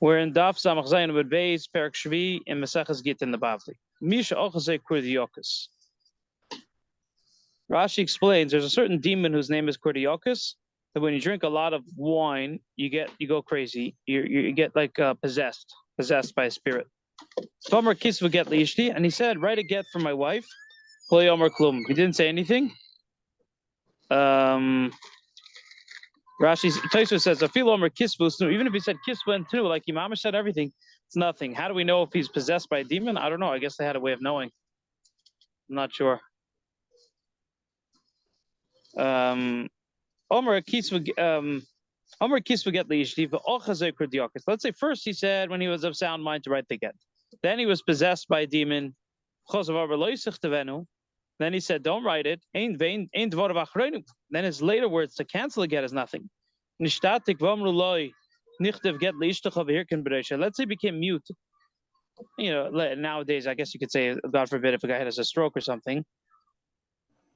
We're in Daf Samach Zayin with Beis Perek Shvi in Maseches Gittin Bavli. Misha Ochazei Kurdiokus. Rashi explains there's a certain demon whose name is Kurdiokus. That when you drink a lot of wine, you go crazy. You get like possessed by a spirit. Tomer Kisvu get liishti, and he said, write a get for my wife. He didn't say anything. Rashi Taisu says, even if he said kisvu and tnu, like Imam said everything, it's nothing. How do we know if he's possessed by a demon? I don't know. I guess they had a way of knowing. I'm not sure. Omer kisvu get liishti. Let's say first he said when he was of sound mind to write the get. Then he was possessed by a demon. Then he said, don't write it. Then his later words to cancel a get is nothing. Let's say he became mute. Nowadays, I guess you could say, God forbid, if a guy has a stroke or something,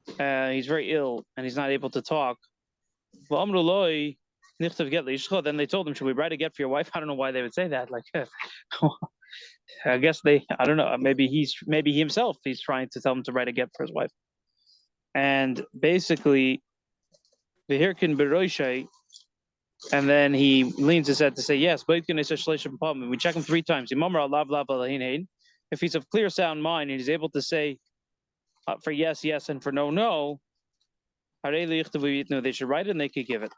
he's very ill and he's not able to talk. Then they told him, should we write a get for your wife? I don't know why they would say that. Like, I guess I don't know. Maybe he himself, he's trying to tell him to write a get for his wife. And basically, and then he leans his head to say yes. We check him 3 times. If he's of clear sound mind and he's able to say for yes, yes, and for no, no, they should write it and they could give it.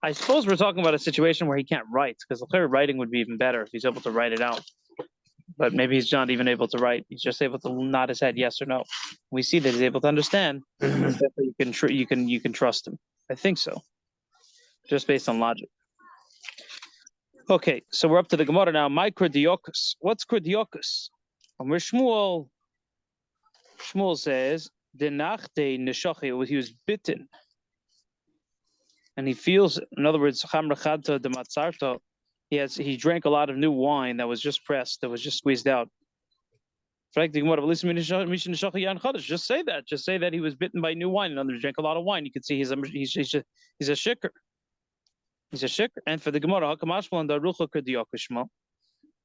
I suppose we're talking about a situation where he can't write, because the clear writing would be even better if he's able to write it out. But maybe he's not even able to write. He's just able to nod his head yes or no. We see that he's able to understand. You can trust him. I think so, just based on logic. Okay, so we're up to the Gemara now. My Kurdiokus. What's Kurdiokus? Where Shmuel says Denachte Neshachi, he was bitten. And he feels, in other words, he drank a lot of new wine that was just pressed, that was just squeezed out. Just say that. Just say that he was bitten by new wine. In other words, drank a lot of wine. You can see he's a shikr. He's a shikr. And for the Gemara,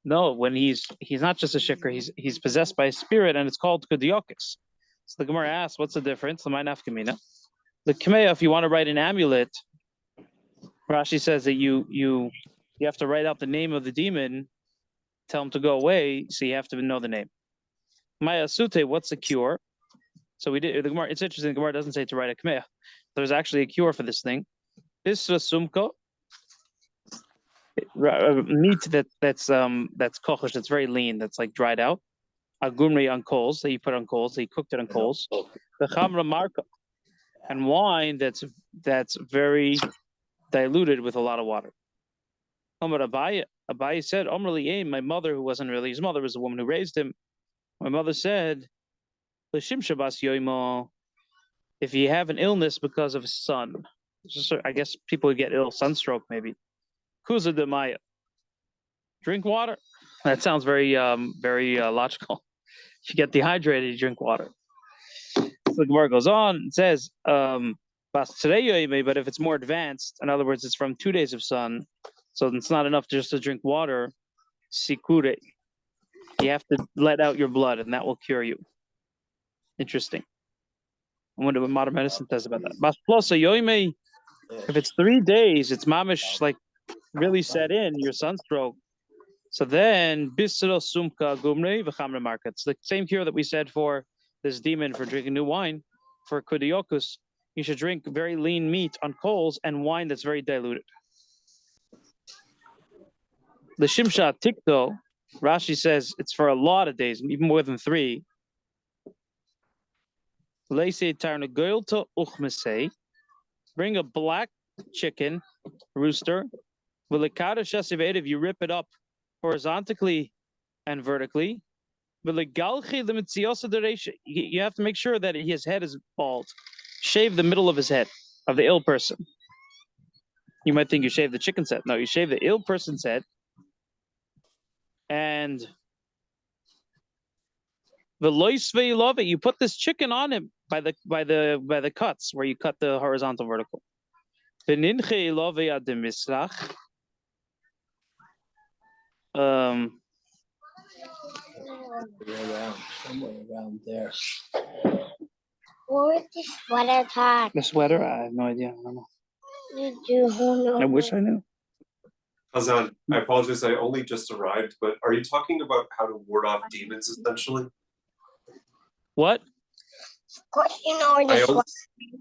no, when he's not just a shikr, he's possessed by a spirit, and it's called kudiokus. So the Gemara asks, what's the difference? The Kmeya, if you want to write an amulet, Rashi says that you have to write out the name of the demon, tell him to go away, so you have to know the name. Maya Sute, what's the cure? So we did the Gemara. It's interesting. The Gemara doesn't say to write a kmeya. There's actually a cure for this thing. Isra sumka, meat that's kochosh, that's very lean, that's like dried out. Agumri on coals that you put on coals, that you cooked it on coals. The chamra marka, and wine that's very diluted with a lot of water. Abaye said, my mother, who wasn't really his mother, was the woman who raised him. My mother said, if you have an illness because of sun, I guess people would get ill, sunstroke maybe. Kuza de Maya, drink water. That sounds very logical. If you get dehydrated, you drink water. So the Gemara goes on and says, but if it's more advanced, in other words, it's from 2 days of sun, so it's not enough just to drink water. Sikure, you have to let out your blood, and that will cure you. Interesting. I wonder what modern medicine says about that. If it's 3 days, it's mamish, like really set in your sunstroke. So then bisro sumka gumre v'chamre marka. It's the same cure that we said for this demon for drinking new wine. For kudiokus, you should drink very lean meat on coals and wine that's very diluted. The shimsha tikto, Rashi says it's for a lot of days, even more than 3. Bring a black chicken rooster. You rip it up horizontally and vertically. You have to make sure that his head is bald. Shave the middle of his head, of the ill person. You might think you shave the chicken's head. No, you shave the ill person's head. And the loisvei love it. You put this chicken on him by the cuts where you cut the horizontal vertical. Somewhere around there. What is the sweater tag? The sweater? I have no idea. I don't know. Did you know? I wish I knew. Hazan, I apologize. I only just arrived, but are you talking about how to ward off demons, essentially? What? Of course, you know where the sweater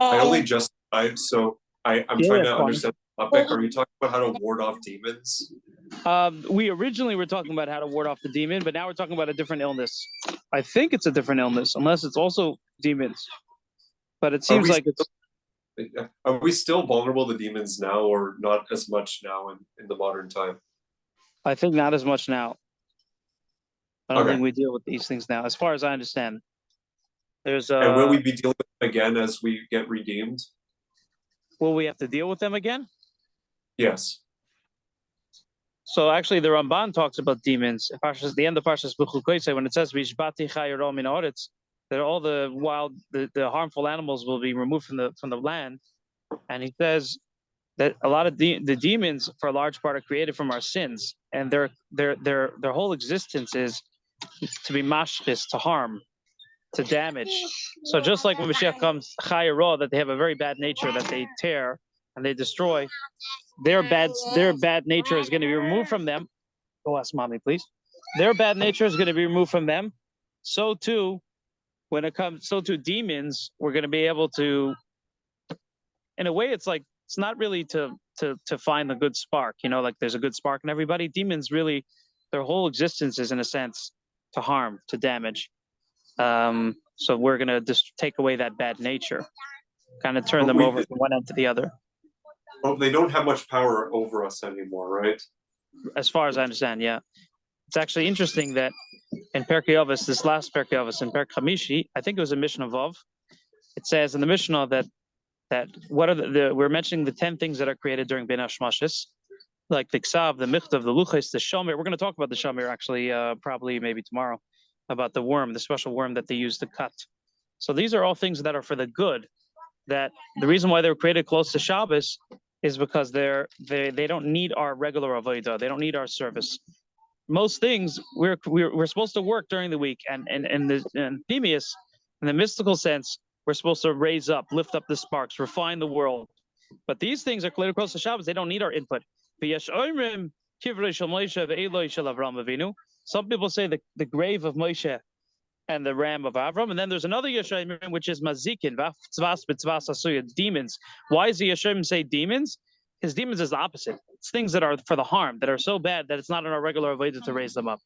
I only is. just arrived, so I'm Yeah, trying that's to fine. understand the topic. Are you talking about how to ward off demons? We originally were talking about how to ward off the demon, but now we're talking about a different illness. I think it's a different illness, unless it's also demons. But it seems like it's. Are we still vulnerable to demons now, or not as much now in the modern time? I think not as much now. I don't Okay. think we deal with these things now, as far as I understand. There's And will we be dealing with them again as we get redeemed? Will we have to deal with them again? Yes. So actually, the Ramban talks about demons. The end of Parshas B'chukoyse, when it says "Vishbati chayiro min haaretz," that all the wild, the harmful animals will be removed from the land, and he says that a lot of the demons, for a large part, are created from our sins, and their whole existence is to be mashchis, to harm, to damage. So just like when Mashiach comes, chayiro, that they have a very bad nature, that they tear and they destroy. Their bad nature is going to be removed from them. Go ask mommy, please. Their bad nature is going to be removed from them. So too, demons, we're going to be able to. In a way, it's like it's not really to find the good spark. Like there's a good spark in everybody. Demons really, their whole existence is in a sense to harm, to damage. So we're going to just take away that bad nature, kind of turn them over from one end to the other. Well, they don't have much power over us anymore, right? As far as I understand, yeah. It's actually interesting that in Perkei Avos, this last Perkei Avos, in Perek Chamishi, I think it was a Mishnah Vav, it says in the Mishnah that what are we're mentioning the 10 things that are created during Ben Hashmashis, like the Ksav, the Michtav, the Luchos, the Shomer. We're going to talk about the Shomer actually, probably maybe tomorrow, about the worm, the special worm that they use to cut. So these are all things that are for the good. That the reason why they were created close to Shabbos is because they don't need our regular avodah. They don't need our service. Most things we're supposed to work during the week, and in Pneumius, in the mystical sense, we're supposed to raise up, lift up the sparks, refine the world. But these things are created close to Shabbos. They don't need our input. Some people say the grave of Moshe and the ram of Avram, and then there's another Yerushalmi which is Mazikin, demons. Why does the Yerushalmi say demons? Because demons is the opposite. It's things that are for the harm, that are so bad that it's not in our regular avodah to raise them up.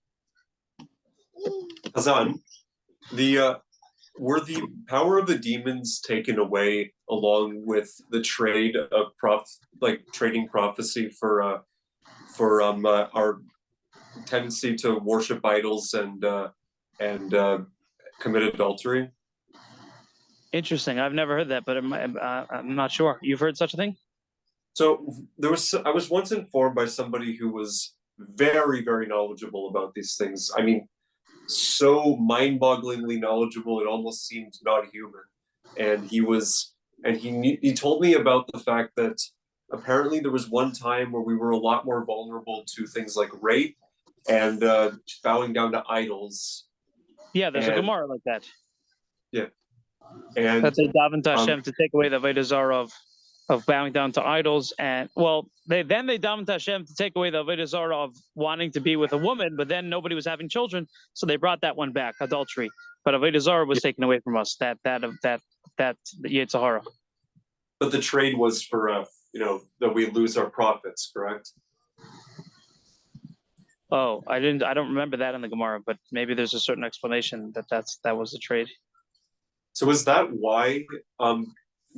Hazan, were the power of the demons taken away along with the trade of trading prophecy for our tendency to worship idols and commit adultery? Interesting. I've never heard that, but I'm not sure. You've heard such a thing? So I was once informed by somebody who was very, very knowledgeable about these things. I mean, so mind-bogglingly knowledgeable, it almost seemed not human. And he told me about the fact that apparently there was one time where we were a lot more vulnerable to things like rape and bowing down to idols. Yeah, there's a Gemara like that. Yeah. And that they daven to Hashem to take away the avodah zarah of bowing down to idols, and they daven to Hashem to take away the avodah zarah of wanting to be with a woman, but then nobody was having children, so they brought that one back, adultery. But avodah zarah was taken away from us. That Yetzer Hara. But the trade was for that we lose our profits, correct? Oh, I don't remember that in the Gemara, but maybe there's a certain explanation that was the trade. So is that why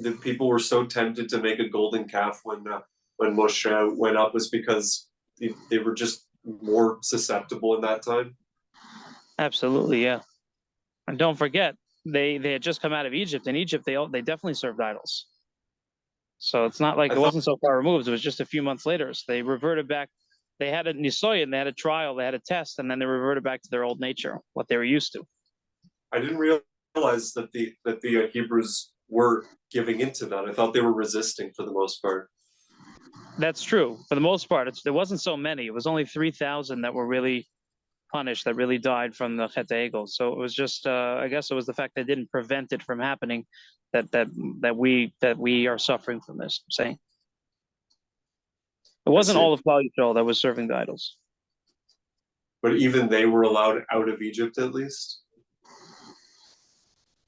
the people were so tempted to make a golden calf when Moshe went up, was because they were just more susceptible in that time? Absolutely, yeah. And don't forget, they had just come out of Egypt. In Egypt, they definitely served idols. So it's not like it wasn't so far removed. It was just a few months later. So they reverted back. They had a nisoyin, they had a trial, they had a test, and then they reverted back to their old nature, what they were used to. I didn't realize that the Hebrews were giving into that. I thought they were resisting for the most part. That's true. For the most part, there wasn't so many. It was only 3,000 that were really punished, that really died from the Chet Egel. So it was just, I guess it was the fact that it didn't prevent it from happening that we are suffering from this. I'm saying it wasn't all of Klal Yisrael that was serving the idols. But even they were allowed out of Egypt, at least.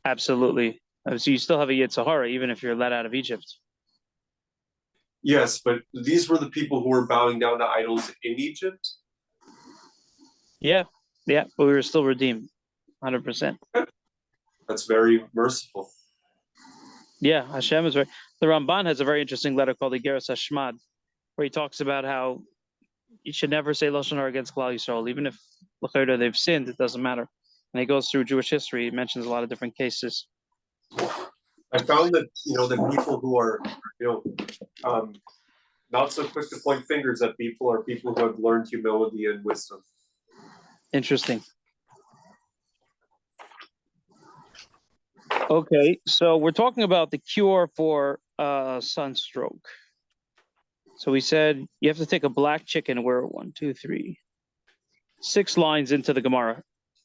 Absolutely. So you still have a Yetzer Hara, even if you're let out of Egypt. Yes, but these were the people who were bowing down to idols in Egypt. Yeah, but we were still redeemed, 100%. That's very merciful. Yeah, Hashem is very. The Ramban has a very interesting letter called the Geras Hashmad, where he talks about how you should never say Lashon Hara against Klal Yisrael, even if l'chayda they've sinned, it doesn't matter. And he goes through Jewish history. He mentions a lot of different cases. I found that the people who are not so quick to point fingers at people are people who have learned humility and wisdom. Interesting. Okay, so we're talking about the cure for sunstroke. So we said you have to take a black chicken. We're 1, 2, 3, 6 lines into the Gemara,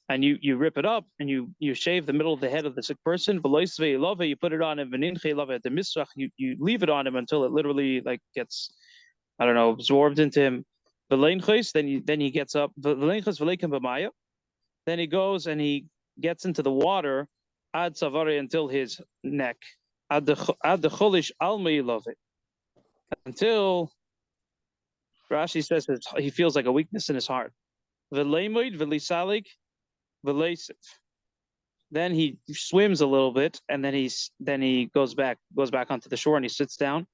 and you rip it up and you shave the middle of the head of the sick person. You put it on him. You leave it on him until it literally gets, I don't know, absorbed into him. Then he gets up. Then he goes and he gets into the water ad savari until his neck. Ad the cholish almei love it. Until Rashi says he feels like a weakness in his heart. V'leimoid v'lisalik v'leisif. Then he swims a little bit, and then he goes back onto the shore and he sits down.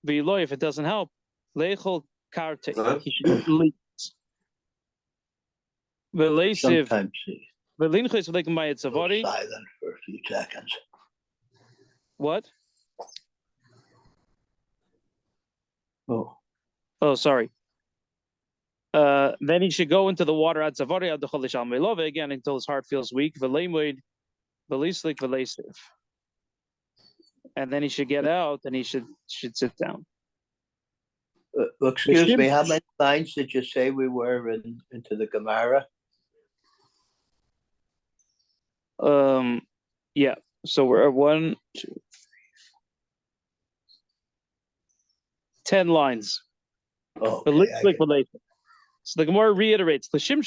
V'iloi, if it doesn't help, leichol karte. He should leave. V'leisiv. Sometimes V'linchis v'leikum bayit go savari. silent for a few seconds. What? Oh, sorry. Then he should go into the water at Zavari ad Cholish al Melove again until his heart feels weak. V'leimoid v'lislik v'leisiv. And then he should get out and he should sit down. excuse me, how many lines did you say we were into the Gemara? Yeah. So we're at 1, 2, 3, 10 lines. Oh, So the Gemara reiterates, if you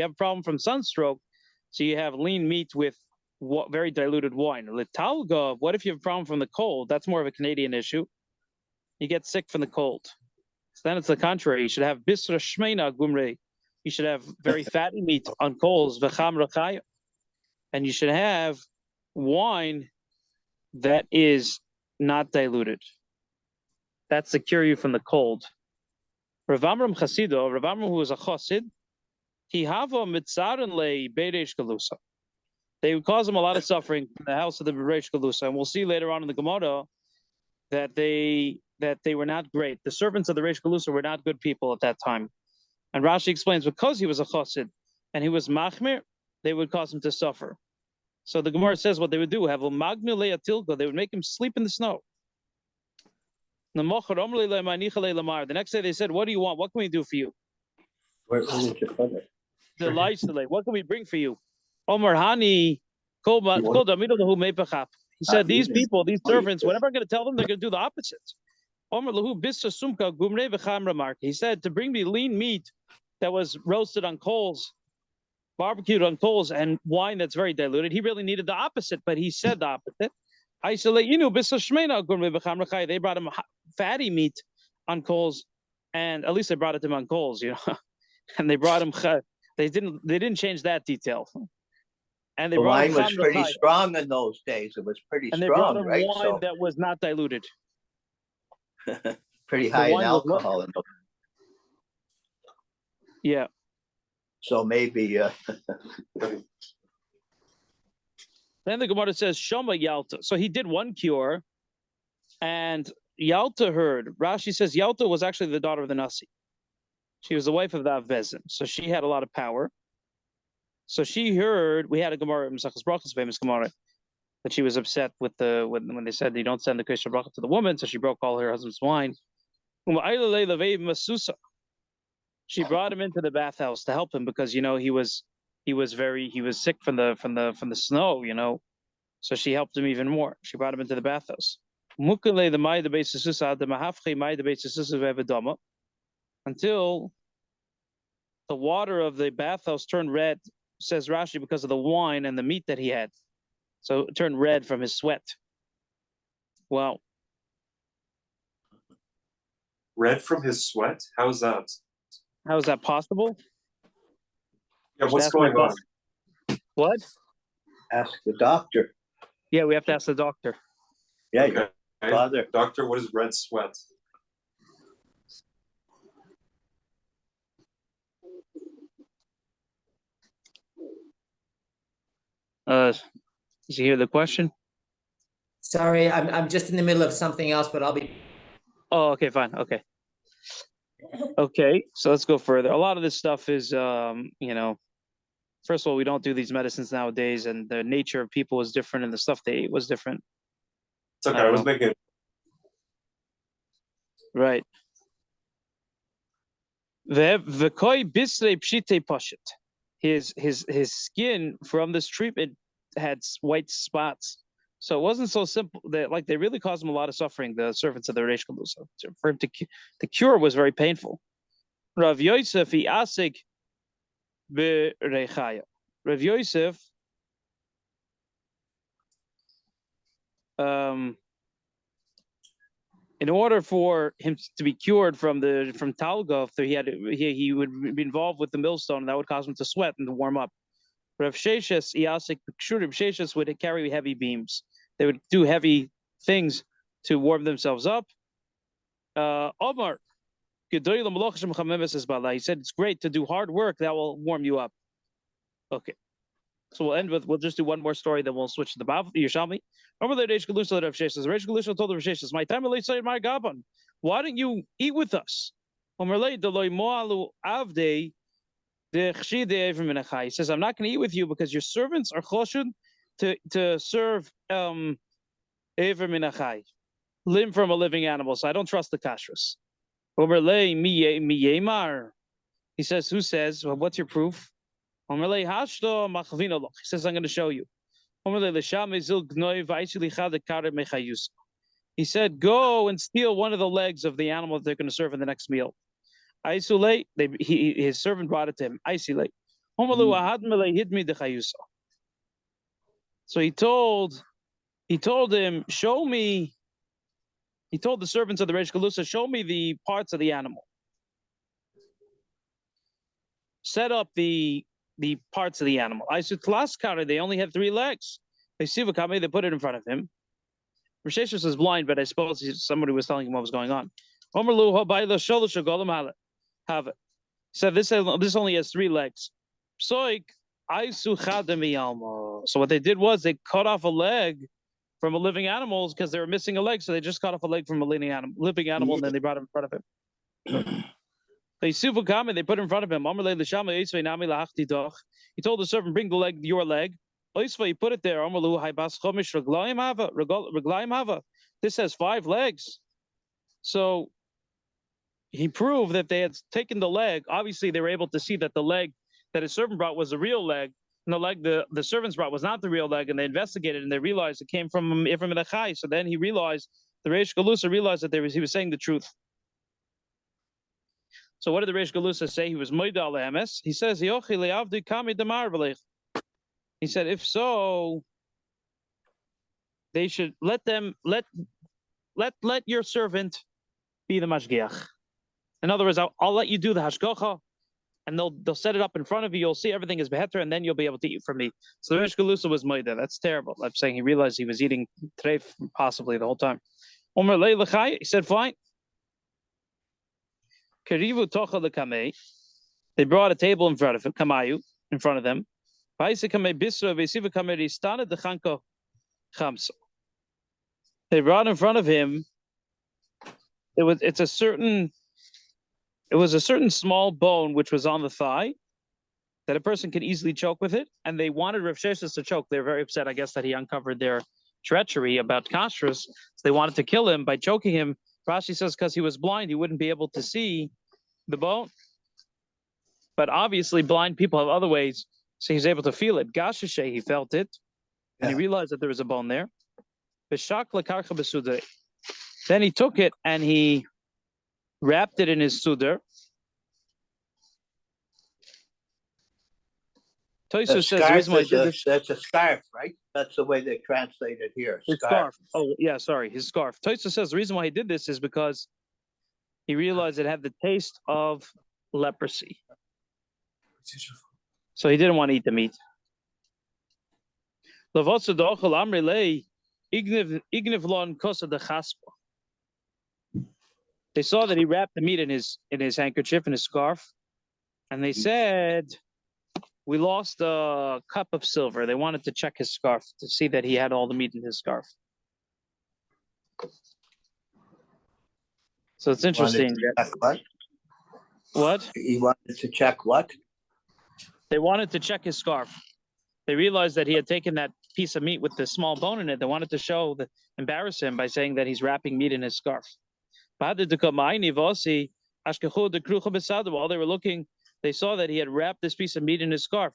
have a problem from sunstroke, so you have lean meat with very diluted wine. What if you have a problem from the cold? That's more of a Canadian issue. You get sick from the cold. So then it's the contrary. You should have bisra shmeina gumre. You should have very fatty meat on coals, and you should have wine that is not diluted. That's to cure you from the cold. Rav Amram Chasido, Rav Amram, who was a Chassid, he hava mitzaron le Bereish Galusa. They would cause him a lot of suffering in the house of the Bereish Galusa, and we'll see later on in the Gemara that they were not great. The servants of the Reish Galusa were not good people at that time. And Rashi explains because he was a Chassid and he was Machmir, they would cause him to suffer. So the Gemara says what they would do: have a magnu le'atilka. They would make him sleep in the snow. The next day they said, "What do you want? What can we do for you?" Where did you put it? The lights delay. What can we bring for you? Omar Hani, he said, these people, these servants, whatever I'm going to tell them, they're going to do the opposite. He said to bring me lean meat that was roasted on coals, barbecued on coals, and wine that's very diluted. He really needed the opposite, but he said the opposite. I said, they brought him fatty meat on coals, and at least they brought it to him on coals, and they brought him. They didn't change that detail. And The wine was pretty strong in those days. It was pretty strong, they brought him right? wine that was not diluted. Pretty high in alcohol. Yeah. So maybe. Then the Gemara says Shoma Yalta. So he did one cure, and Yalta heard. Rashi says Yalta was actually the daughter of the Nasi. She was the wife of the Avvezin, so she had a lot of power. So she heard. We had a Gemara, Maseches Brachos, famous Gemara. But she was upset with when they said you don't send the kosher bracha to the woman, so she broke all her husband's wine. She brought him into the bathhouse to help him because he was sick from the snow, So she helped him even more. She brought him into the bathhouse. Until the water of the bathhouse turned red, says Rashi, because of the wine and the meat that he had. So it turned red from his sweat. Wow. Red from his sweat? How's that? How is that possible? Yeah, what's going on? What? Ask the doctor. Yeah, we have to ask the doctor. Yeah, Okay. your father. Doctor, what is red sweat? Did you hear the question? Sorry, I'm just in the middle of something else, but I'll be. Oh, okay, fine. Okay. Okay, so let's go further. A lot of this stuff is, first of all, we don't do these medicines nowadays, and the nature of people is different, and the stuff they ate was different. It's okay. I was making. Right. His skin from this treatment had white spots. So it wasn't so simple that they really caused him a lot of suffering, the servants of the Reish Galusa. For him the cure was very painful. Rav Yosef asik b'reichaya. Rav Yosef in order for him to be cured from Talgoth, he would be involved with the millstone, and that would cause him to sweat and to warm up. Rav Sheshes would carry heavy beams. They would do heavy things to warm themselves up. Omar, he said it's great to do hard work that will warm you up. Okay. So we'll just do one more story, then we'll switch to the Yerushalmi. Remember the Reish Galusa of Sheshes. Reish Galusa told the Rav Sheshes, "My time say my gaban. Why don't you eat with us?" He says, "I'm not going to eat with you because your servants are choshud to serve Ever Minachai, limb from a living animal. So I don't trust the kashrus." He says, "Who says? Well, what's your proof?" He says, "I'm going to show you." He said, "Go and steal one of the legs of the animal that they're going to serve in the next meal." His servant brought it to him. So he told him, "Show me." He told the servants of the Reish Galusa, "Show me the parts of the animal. Set up the parts of the animal." They only had 3 legs. They put it in front of him. Risheshus was blind, but I suppose somebody was telling him what was going on. So this only has 3 legs. So what they did was they cut off a leg from a living animal because they were missing a leg. So they just cut off a leg from a living animal, and then they brought it in front of him. They put it in front of him. He told the servant, "Bring the leg, your leg." He put it there. This has 5 legs. So he proved that they had taken the leg. Obviously, they were able to see that the leg that his servant brought was the real leg, and the leg the servants brought was not the real leg. And they investigated, and they realized it came from Ephraim and Achai. So then he realized, the Reish Galusa realized that he was saying the truth. So what did the Reish Galusa say? He was Moida al-Emes. He says, he said, if so, they should let your servant be the mashgiach. In other words, I'll let you do the hashgacha, and they'll set it up in front of you. You'll see everything is beheter, and then you'll be able to eat from me. So the Reish Galusa was Moida. That's terrible. I'm saying he realized he was eating treif possibly the whole time. He said, fine. They brought a table in front of him, kamayu, in front of them. They brought in front of him. It was a certain small bone which was on the thigh that a person can easily choke with it, and they wanted Rav Sheshes to choke. They're very upset, I guess, that he uncovered their treachery about kashrus. So they wanted to kill him by choking him. Rashi says because he was blind, he wouldn't be able to see the bone. But obviously, blind people have other ways, so he's able to feel it. Gashishe, he felt it, and he realized that there was a bone there. Then he took it and he wrapped it in his sudar. Toysu says the reason why that's a scarf, right? That's the way they translate it here. His scarf. Oh, yeah, sorry, his scarf. Toysu says the reason why he did this is because he realized it had the taste of leprosy. So he didn't want to eat the meat. They saw that he wrapped the meat in his handkerchief, in his scarf, and they said, we lost a cup of silver. They wanted to check his scarf to see that he had all the meat in his scarf. So it's interesting. What? He wanted to check what? They wanted to check his scarf. They realized that he had taken that piece of meat with the small bone in it. They wanted to embarrass him by saying that he's wrapping meat in his scarf. While they were looking, they saw that he had wrapped this piece of meat in his scarf.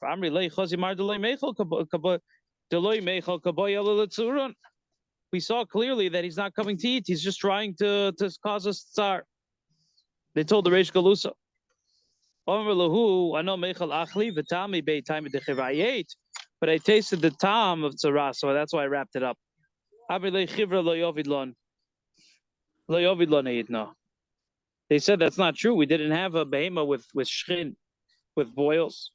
We saw clearly that he's not coming to eat. He's just trying to cause us tsar. They told the Reish Galusa. But I tasted the tam of tzara, so that's why I wrapped it up. They said that's not true. We didn't have a behema with shchin, with boils.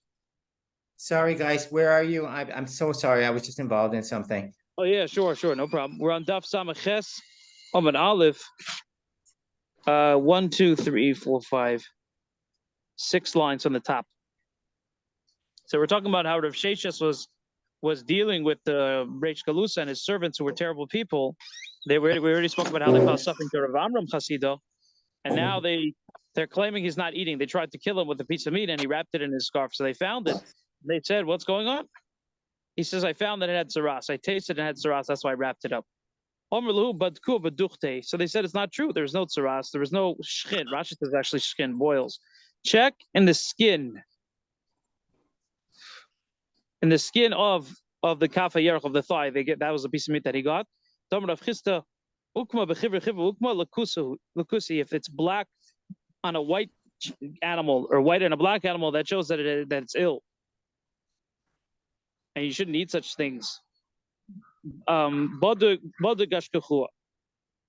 Sorry, guys, where are you? I'm so sorry. I was just involved in something. Oh yeah, sure, no problem. We're on Daf Samaches, Omen Aleph. 1, 2, 3, 4, 5, 6 lines on the top. So we're talking about how Rav Sheshes was dealing with the Reish Galusa and his servants who were terrible people. We already spoke about how they caused suffering to Rav Amram Chasido, and now they're claiming he's not eating. They tried to kill him with a piece of meat, and he wrapped it in his scarf. So they found it. They said, "What's going on?" He says, "I found that it had tzaras. I tasted it had tzaras. That's why I wrapped it up." So they said it's not true. There's no tzaras. There was no shchin. Rashi says actually shchin, boils. Check in the skin. In the skin of the kafa yerach, of the thigh, that was a piece of meat that he got. If it's black on a white animal or white on a black animal, that shows that it's ill, and you shouldn't eat such things.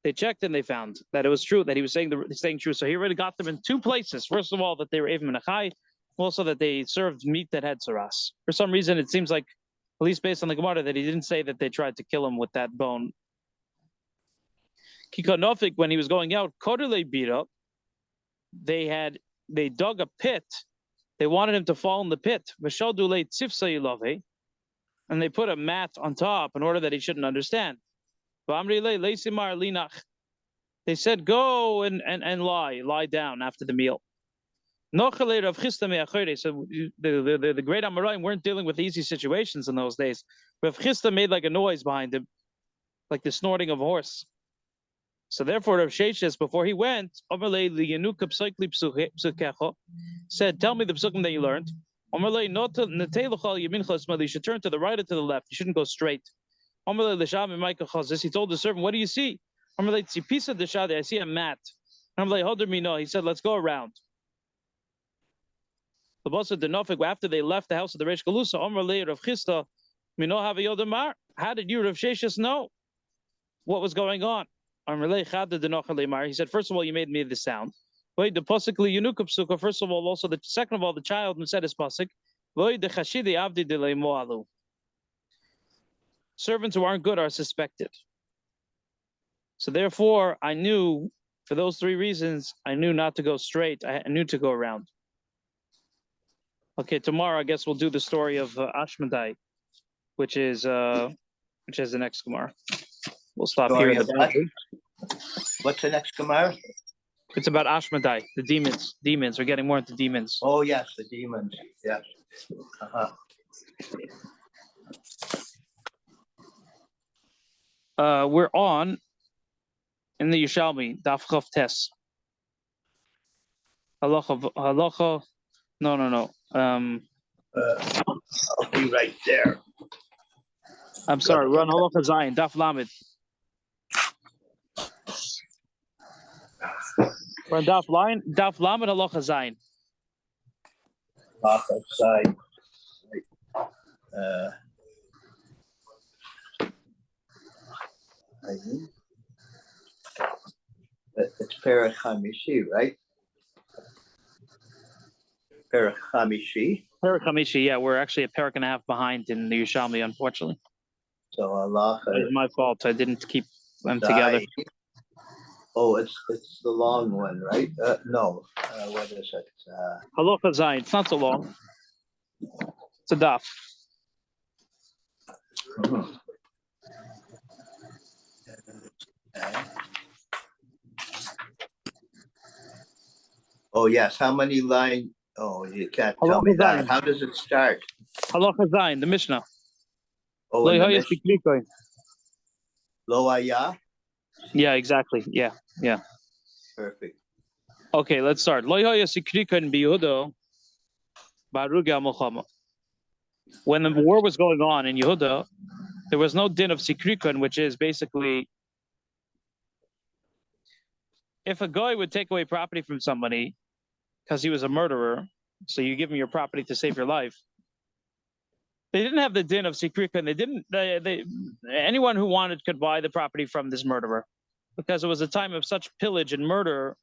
They checked and they found that it was true, that he was saying true. So he already got them in 2 places. First of all, that they were even menachai, also that they served meat that had tzaras. For some reason, it seems like, at least based on the Gemara, that he didn't say that they tried to kill him with that bone. Kikonofik, when he was going out, Kodele Bira, they dug a pit. They wanted him to fall in the pit. And they put a mat on top in order that he shouldn't understand. They said, go and lie down after the meal. So the great Amoraim weren't dealing with easy situations in those days. Rav Chisda made like a noise behind him, like the snorting of a horse. So therefore, Rav Sheshes, before he went, said, tell me the psukim that you learned. You should turn to the right or to the left. You shouldn't go straight. He told the servant, what do you see? I see a mat. He said, let's go around. After they left the house of the Reish Galusa, how did you, Rav Sheshes, know what was going on? He said, first of all, you made me the sound. First of all, also the second of all, the child who said his pasuk. Servants who aren't good are suspected. So therefore, I knew, for those 3 reasons, I knew not to go straight. I knew to go around. Okay, tomorrow I guess we'll do the story of Ashmedai, which is the next Gemara. We'll stop Story here. What's the next Gemara? It's about Ashmedai, the demons. We're getting more into demons. Oh yes, the demons. Yes. Uh-huh. We're on in the Yerushalmi, Daf Chav Tes. Halacha. No. I'll be right there. I'm sorry. We're on Halacha Zayin, Daf Lamed. We're on Daf Lamed, Halacha Zayin. Off outside. It's Perek Hamishi, right? Perek Hamishi. Perek Hamishi, yeah, we're actually a perek and a half behind in the Yerushalmi, unfortunately. So Halacha. It's my fault. I didn't keep them together. Oh, it's the long one, right? No. What is it? Halacha Zayin. It's not so long. It's a daf. Oh yes. How many lines? Oh, you can't tell me that. How does it start? Halacha Zayin, the Mishnah. Oh, in the Mishnah. Lo ayah? Yeah, exactly. Yeah. Perfect. Okay, let's start. Lo haya sikrikon b'Yehuda ba'aruga milchama. When the war was going on in Yehuda, there was no din of sikrikon, which is basically if a guy would take away property from somebody because he was a murderer, so you give him your property to save your life. They didn't have the din of sikrikon. Anyone who wanted could buy the property from this murderer, because it was a time of such pillage and murder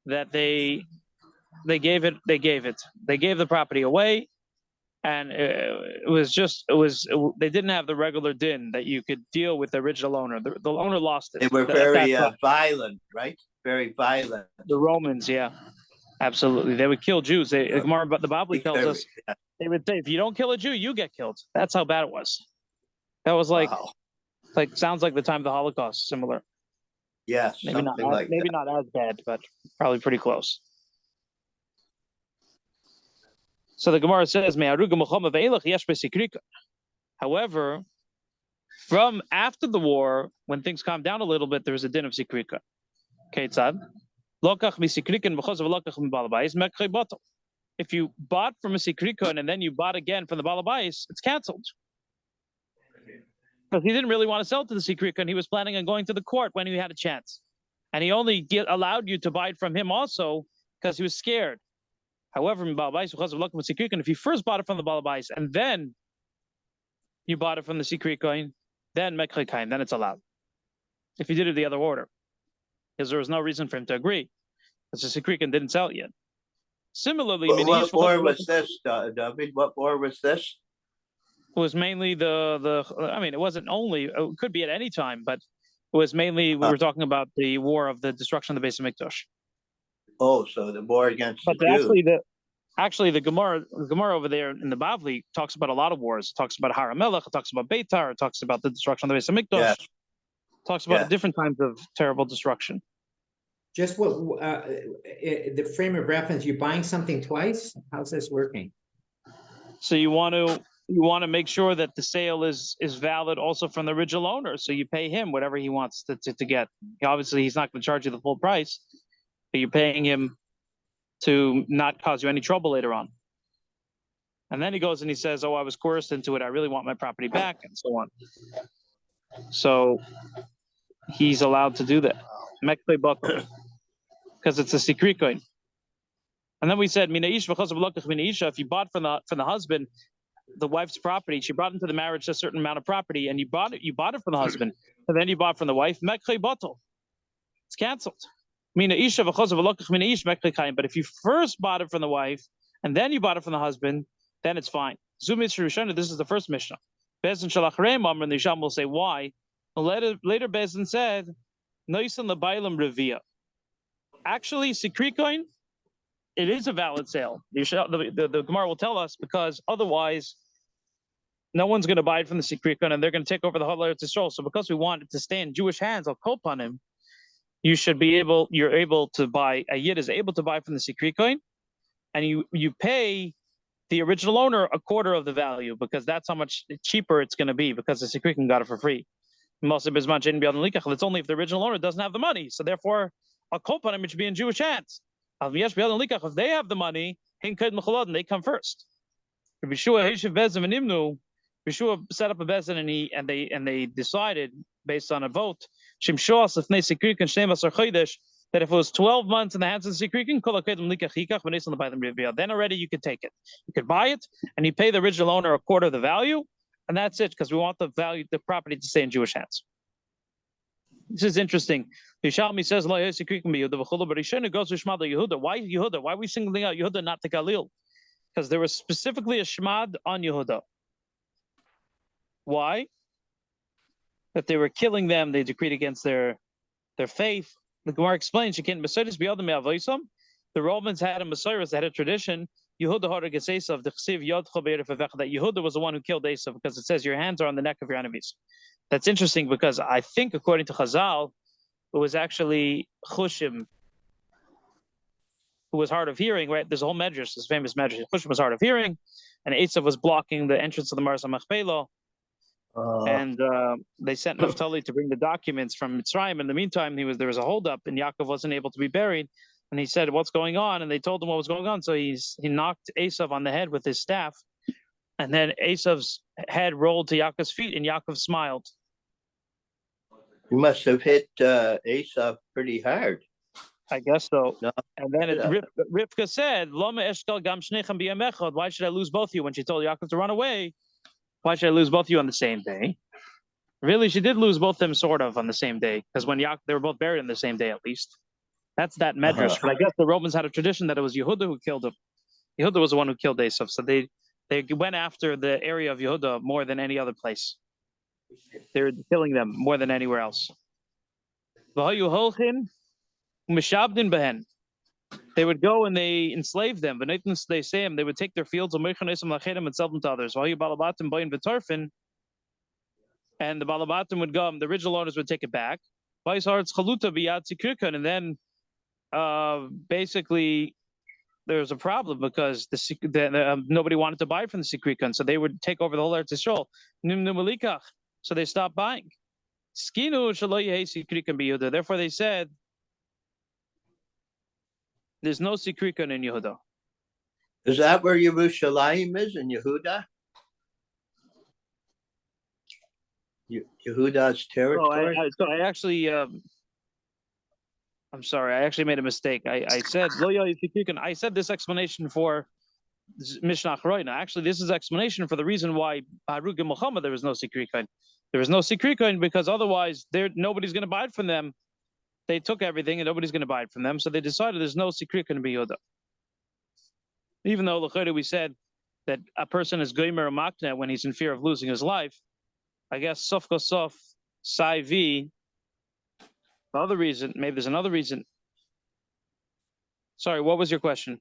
that they gave it. They gave the property away, and they didn't have the regular din that you could deal with the original owner. The owner lost it. They were very violent, right? Very violent. The Romans, yeah, absolutely. They would kill Jews. The Bavli tells us they would say, if you don't kill a Jew, you get killed. That's how bad it was. That was like sounds like the time of the Holocaust, similar. Yes, maybe not as bad, but probably pretty close. So the Gemara says, however, from after the war, when things calmed down a little bit, there was a din of sikrika. If you bought from a sikrikon and then you bought again from the balabais, it's canceled. Because he didn't really want to sell to the sikrikon. He was planning on going to the court when he had a chance. And he only allowed you to buy it from him also because he was scared. However, if you first bought it from the balabais and then you bought it from the sikrikon, then it's allowed. If you did it the other order. Because there was no reason for him to agree. Because the sikrikon didn't sell it yet. Similarly, what war was this, David? What war was this? It was mainly it wasn't only, it could be at any time, but it was mainly, we were talking about the war of the destruction of the Beis Hamikdash. Oh, so the war against the Jews. Actually, the Gemara over there in the Bavli talks about a lot of wars. It talks about Har HaMelech, it talks about Beitar, it talks about the destruction of the Beis Hamikdash. It talks about different times of terrible destruction. Just the frame of reference, you're buying something twice? How's this working? So you want to make sure that the sale is valid also from the original owner. So you pay him whatever he wants to get. Obviously, he's not going to charge you the full price, but you're paying him to not cause you any trouble later on. And then he goes and he says, oh, I was coerced into it. I really want my property back, and so on. So he's allowed to do that. Because it's a sikrikon. And then we said, if you bought from the husband the wife's property, she brought into the marriage a certain amount of property, and you bought it from the husband, and then you bought from the wife, it's canceled. But if you first bought it from the wife and then you bought it from the husband, then it's fine. This is the first Mishnah. Bezin Shalach Reimam, and the Yisham will say why. Later Bezin said, Noisan Labailam Revia. Actually, sikrikon, it is a valid sale. The Gemara will tell us, because otherwise, no one's going to buy it from the sikrikon, and they're going to take over the whole Eretz Yisrael. So, because we want it to stay in Jewish hands, I'll cope on him. You're able to buy. A yid is able to buy from the sikrikon, and you pay the original owner a quarter of the value, because that's how much cheaper it's going to be, because the Sikrikin got it for free. It's only if the original owner doesn't have the money. So therefore, a kopanim, it should be in Jewish hands. If they have the money, they come first. Yeshua set up a bezin, and they decided based on a vote that if it was 12 months in the hands of the Sikrikin, then already you could take it. You could buy it, and you pay the original owner a quarter of the value, and that's it, because we want the property to stay in Jewish hands. This is interesting. Yerushalmi says, but Rishon goes to Shmad Yehuda. Why Yehuda? Why are we singling out Yehuda, not the Galil? Because there was specifically a Shmad on Yehuda. Why? That they were killing them. They decreed against their faith. The Gemara explains, the Romans had a Messiah, they had a tradition. Yehuda that Yehuda was the one who killed Esav, because it says your hands are on the neck of your enemies. That's interesting, because I think according to Chazal, it was actually Chushim who was hard of hearing, right? There's a whole medrash, this famous medrash. Chushim was hard of hearing, and Esav was blocking the entrance of the Marzah Machpelah. And they sent Naphtali to bring the documents from Mitzrayim. In the meantime, there was a holdup, and Yaakov wasn't able to be buried. And he said, "What's going on?" And they told him what was going on. So he knocked Esav on the head with his staff, and then Esav's head rolled to Yaakov's feet, and Yaakov smiled. You must have hit Esav pretty hard. I guess so. No. And then Rivka said, "Lama eshkel gam shnechem b'yam echad." Why should I lose both of you? When she told Yaakov to run away, why should I lose both of you on the same day? Really, she did lose both of them sort of on the same day, because when they were both buried on the same day, at least. That's that medrash. But I guess the Romans had a tradition that it was Yehuda who killed him. Yehuda was the one who killed Esav. So they went after the area of Yehuda more than any other place. They were killing them more than anywhere else. They would go and they enslaved them. They would take their fields and sell them to others. And the Balabatim would go, the original owners would take it back. And then basically there was a problem, because nobody wanted to buy from the Sikrikon, so they would take over the whole Eretz Yisrael. So they stopped buying. Therefore they said, there's no Sikrikon in Yehuda. Is that where Yerushalmi is, in Yehuda? Yehuda's territory? I actually, I'm sorry, I actually made a mistake. I said, I said this explanation for Mishnah Choroina. Actually, this is explanation for the reason why Barug and Muhammad there was no Sikrikon. There was no Sikrikon because otherwise nobody's going to buy it from them. They took everything and nobody's going to buy it from them. So they decided there's no Sikrikon in Yehuda. Even though we said that a person is Goymer or Makna when he's in fear of losing his life, I guess Sof Kosof Sai V. The other reason, maybe there's another reason. Sorry, what was your question?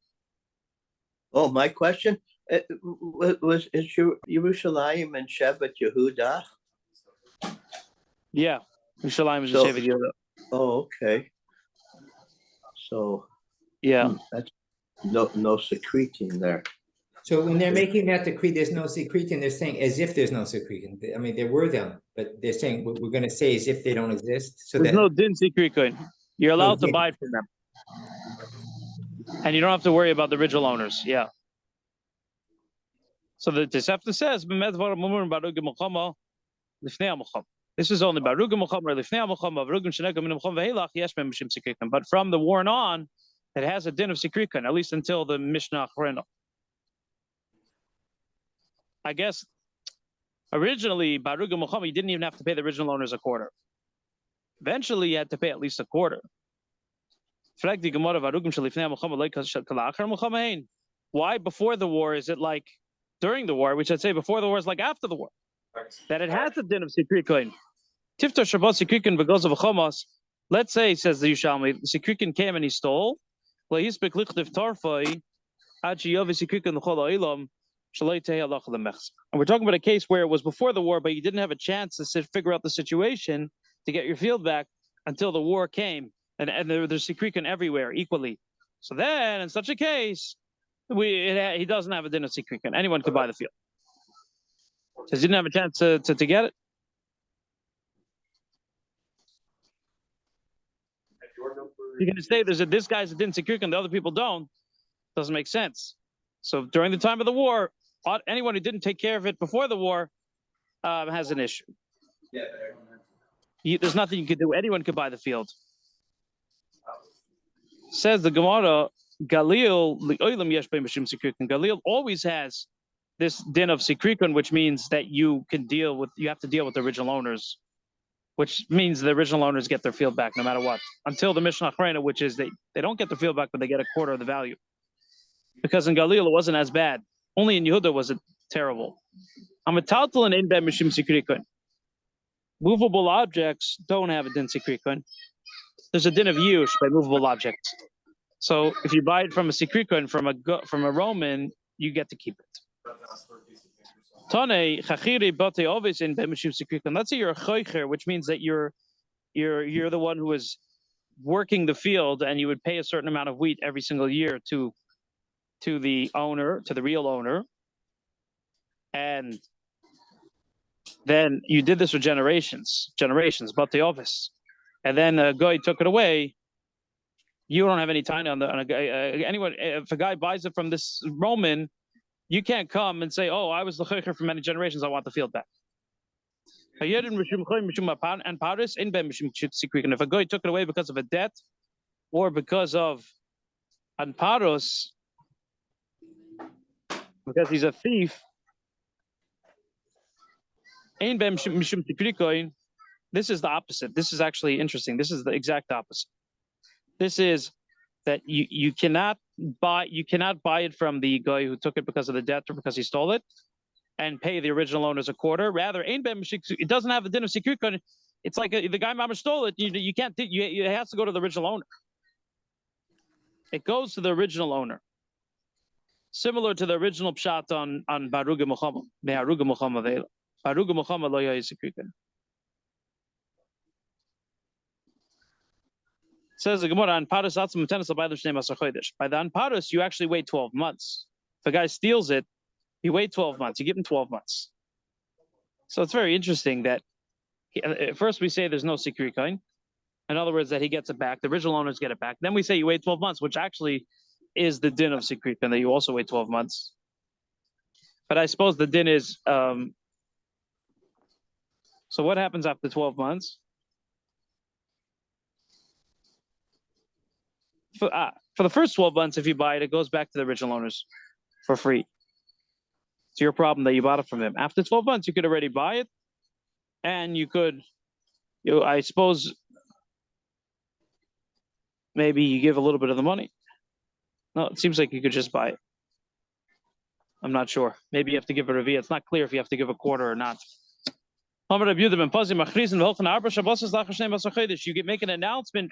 Oh, my question is Yerushalayim and Shevet Yehuda? Yeah, Yerushalayim is Shevet Yehuda. Oh, okay. So yeah, that's no secreting there. So when they're making that decree, there's no secreting. They're saying as if there's no secreting. I mean, there were them, but they're saying what we're going to say as if they don't exist. So there's no din secretin. You're allowed to buy from them, and you don't have to worry about the original owners. Yeah. So the Tosefta says, this is only Barug Muhammad or Lifnei Muhammad, Barug Shenegam Muhammad Vehelach Yeshmem Mishim Sikrikan. But from the war on, it has a din of Sikrikan, at least until the Mishnah Choreno. I guess originally Barug Muhammad, you didn't even have to pay the original owners a quarter. Eventually, you had to pay at least a quarter. Why before the war is it like during the war? We should say before the war is like after the war. That it has a din of Sikrikan. Tiftar Shabbat Sikrikan v'goz of Chomos. Let's say, says the Yerushalmi, Sikrikan came and he stole. And we're talking about a case where it was before the war, but you didn't have a chance to figure out the situation to get your field back until the war came, and there's Sikrikan everywhere equally. So then, in such a case, He doesn't have a din of Sikrikon. Anyone could buy the field. Because he didn't have a chance to get it. You're going to say this guy's a din Sikrikon, the other people don't. Doesn't make sense. So during the time of the war, anyone who didn't take care of it before the war has an issue. There's nothing you could do. Anyone could buy the field. Says the Gemara, Galil always has this din of Sikrikon, which means that you have to deal with the original owners, which means the original owners get their field back no matter what. Until the Mishnah Achrona, which is they don't get their field back, but they get a quarter of the value. Because in Galil it wasn't as bad. Only in Yehuda was it terrible. Movable objects don't have a din Sikrikon. There's a din of Yush by movable objects. So if you buy it from a Sikrikon, from a Roman, you get to keep it. Let's say you're a choicher, which means that you're the one who is working the field, and you would pay a certain amount of wheat every single year to the owner, to the real owner, and then you did this for generations, but the office, and then a guy took it away. You don't have any time on a guy. Anyone, if a guy buys it from this Roman, you can't come and say, "Oh, I was the choicher for many generations. I want the field back." And if a guy took it away because of a debt or because of anparos, because he's a thief, this is the opposite. This is actually interesting. This is the exact opposite. This is that you cannot buy it from the guy who took it because of the debt or because he stole it, and pay the original owners a quarter. Rather, it doesn't have the din of Sikrikon. It's like the guy mama stole it. You can't. It has to go to the original owner. It goes to the original owner. Similar to the original pshat on Baruga Muhammad. Baruga Muhammad. Baruga Muhammad lo yayi Sikrikon. Says the Gemara, on Paris, by the Anparis, you actually wait 12 months. If a guy steals it, you wait 12 months. You give him 12 months. So it's very interesting that first we say there's no Sikrikon. In other words, that he gets it back. The original owners get it back. Then we say you wait 12 months, which actually is the din of Sikrikon, that you also wait 12 months. But I suppose the din is, so what happens after 12 months? For the first 12 months, if you buy it, it goes back to the original owners for free. It's your problem that you bought it from him. After 12 months, you could already buy it, and you could, I suppose, maybe you give a little bit of the money. No, it seems like you could just buy it. I'm not sure. Maybe you have to give a review. It's not clear if you have to give a quarter or not. You make an announcement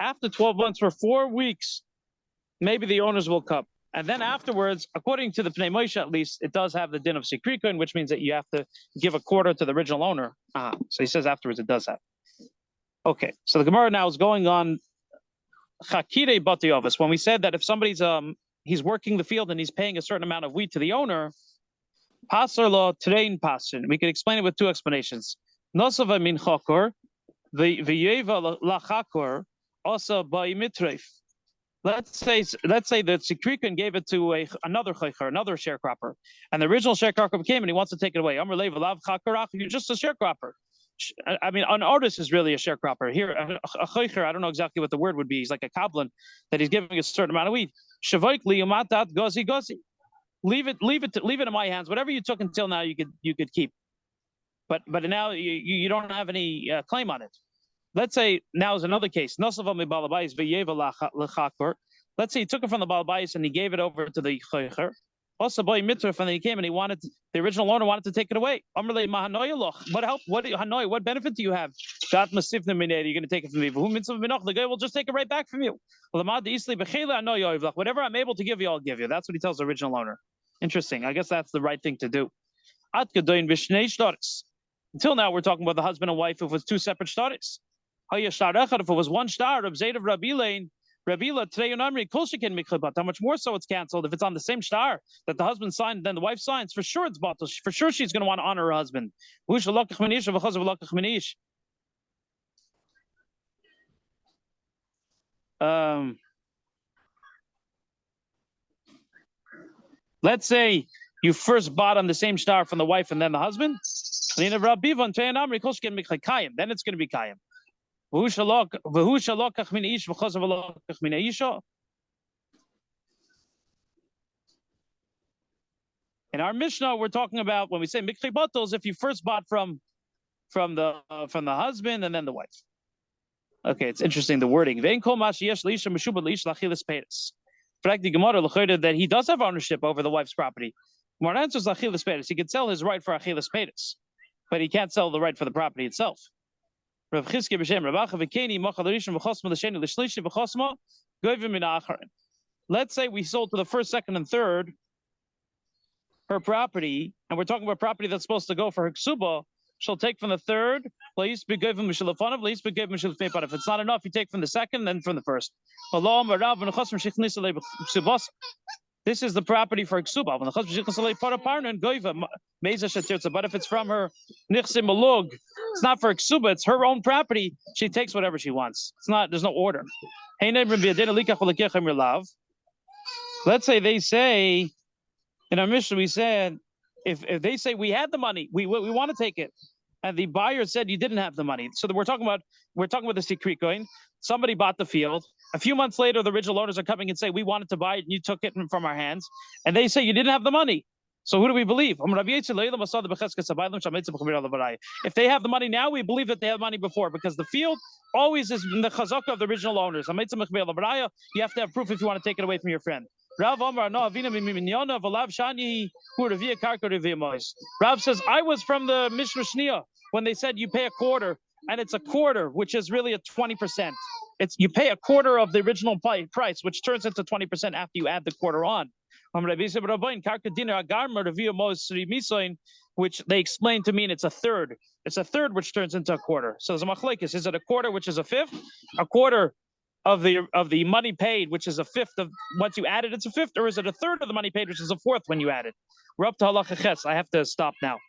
after 12 months for 4 weeks. Maybe the owners will come. And then afterwards, according to the Pnei Moshe, at least, it does have the din of Sikrikon, which means that you have to give a quarter to the original owner. So he says afterwards it does have. Okay, so the Gemara now is going on Chakire Bati Office. When we said that if somebody's he's working the field and he's paying a certain amount of wheat to the owner, Pasar lo train pasin. We can explain it with two explanations. Nosava min chakor, the v'yeva la chakor, also by mitreif. Let's say that Sikrikon gave it to another chaycher, another sharecropper, and the original sharecropper came and he wants to take it away. You're just a sharecropper. I mean, an artist is really a sharecropper. Here, a chaycher, I don't know exactly what the word would be. He's like a kablan that he's giving a certain amount of wheat. Shavoik liyumatat gozi gozi. Leave it in my hands. Whatever you took until now, you could keep. But now you don't have any claim on it. Let's say now is another case. Let's say he took it from the balabais and he gave it over to the chaycher. Also, boy mitzvah, and then he came and he wanted the original owner wanted to take it away. What help? What benefit do you have? You're going to take it from me. The guy will just take it right back from you. Whatever I'm able to give you, I'll give you. That's what he tells the original owner. Interesting. I guess that's the right thing to do. Until now, we're talking about the husband and wife if it was two separate shtaris. If it was one shtar of Zayd of Rabbi Lane, Rabila today unamri kolshikin miklebat. How much more so it's canceled if it's on the same star that the husband signed, then the wife signs. For sure it's batal. For sure she's going to want to honor her husband. Let's say you first bought on the same star from the wife and then the husband. Then it's going to be kayim. In our Mishnah, we're talking about when we say mikri batos, if you first bought from the husband and then the wife. Okay, it's interesting the wording. That he does have ownership over the wife's property. Gemara answers achilas peiros. He could sell his right for achilas peiros, but he can't sell the right for the property itself. Let's say we sold to the first, second, and third her property, and we're talking about property that's supposed to go for her ksuba. She'll take from the third. If it's not enough, you take from the second, then from the first. This is the property for ksuba. But if it's from her nichsim malug, it's not for ksuba. It's her own property. She takes whatever she wants. It's not. There's no order. Let's say they say in our Mishnah, we said if they say we had the money, we want to take it, and the buyer said you didn't have the money. So we're talking about the secret going. Somebody bought the field. A few months later, the original owners are coming and say, we wanted to buy it and you took it from our hands. And they say you didn't have the money. So who do we believe? If they have the money now, we believe that they have money before, because the field always is in the chazaka of the original owners. You have to have proof if you want to take it away from your friend. Rav says, I was from the Mishnah Shnia when they said you pay a quarter, and it's a quarter, which is really a 20%. You pay a quarter of the original price, which turns into 20% after you add the quarter on. Which they explain to mean it's a third. It's a third, which turns into a quarter. So there's a machlekes. Is it a quarter, which is a fifth? A quarter of the money paid, which is a fifth of once you add it, it's a fifth, or is it a third of the money paid, which is a fourth when you add it? We're up to halacha ches. I have to stop now.